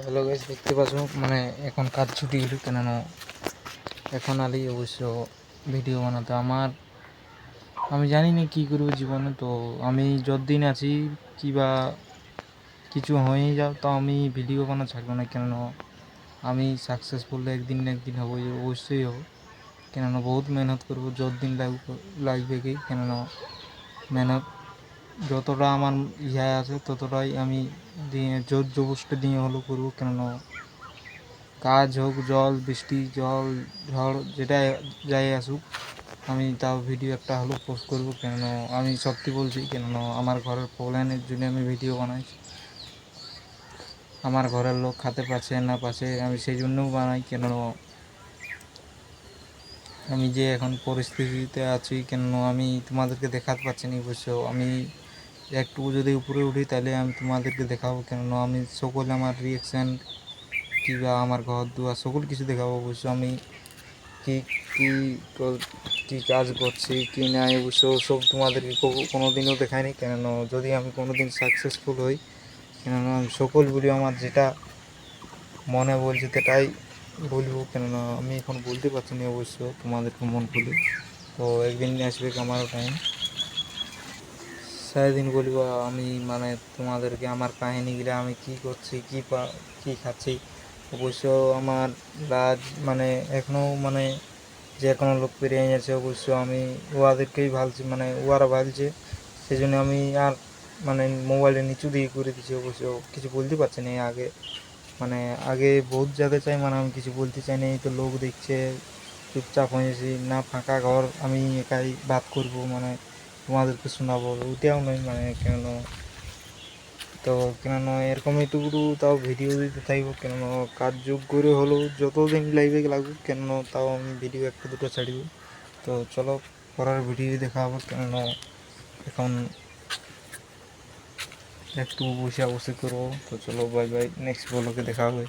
Hello guys, দেখতে পাচ্ছ মানে এখন কাজ ছুটি হলো কেন এখন আলি অবশ্য ভিডিও বানাতে আমি জানি না কী করবো জীবনে। তো আমি যতদিন আছি কিবা কিছু হয়ে যাও তো আমি ভিডিও বানা ছাড়বো না, কেন আমি সাকসেসফুল একদিন না একদিন হবো, অবশ্যই হবো। কেন বহুত মেহনত করবো, যতদিন লাগবে কি, কেন মেহনত যতটা আমার ইহা আছে ততটাই আমি দিয়ে জোর জবরদস্তি দিয়ে হলো করবো। কেন কাজ হোক, জল বৃষ্টি, জল ঝড় যেটা যাই আসুক, আমি তাও ভিডিও একটা হলেও পোস্ট করবো। কেন আমি সত্যি বলছি, কেন আমার ঘরের প্রবলেমের জন্য আমি ভিডিও বানাই। আমার ঘরের লোক খেতে পাচ্ছে না পাচ্ছে, আমি সেই জন্যও বানাই। কেন আমি যে এখন পরিস্থিতিতে আছি, কেন আমি তোমাদেরকে দেখাতে পারছি না অবশ্য। আমি একটু যদি উপরে উঠি তাহলে আমি তোমাদেরকে দেখাবো। কেন আমি সকল আমার রিয়াকশান কিংবা আমার ঘর দুয়ার সকল কিছু দেখাবো অবশ্য। আমি কী কী কী কাজ করছি কি না অবশ্য সব তোমাদেরকে কোনো দিনও দেখায়নি। কেন যদি আমি কোনো দিন সাকসেসফুল হই, কেন আমি সকল ভিডিও আমার যেটা মনে বলছে সেটাই বলবো। কেননা আমি এখন বলতে পারছি না অবশ্য তোমাদেরকে মন খুলে। তো একদিন আসবে আমারও টাইম, সারাদিন বলবো আমি, মানে তোমাদেরকে আমার কাহিনিগুলো, আমি কী করছি, কী খাচ্ছি। অবশ্য আমার রাজ মানে এখনও মানে যে কোনো লোক পেরিয়ে যাচ্ছে, অবশ্য আমি ওদেরকেই ভালছি, মানে ওরা ভালছে, সেই জন্য আমি আর মানে মোবাইলে নিচু দিয়ে করে দিচ্ছি। অবশ্য কিছু বলতে পারছি না আগে, মানে আগে বহুত জায়গায় চাই, মানে আমি কিছু বলতে চাই না। এই তো লোক দেখছে, চুপচাপ হয়েছি না, ফাঁকা ঘর, আমি একাই বাদ করব, মানে তোমাদেরকে শোনাবো ওইটাও নয়। মানে কেন তো কেন এরকম একটু তাও ভিডিও দিতে থাকবো। কেন কাজ যোগ করে হলেও যতদিন লাইভে লাগুক, কেন তাও আমি ভিডিও একটা দুটো ছাড়ব। তো চলো পরের ভিডিও দেখা হবে। কেন এখন একটু বসে করবো। তো চলো বাই বাই, নেক্সট ব্লগে দেখা হবে।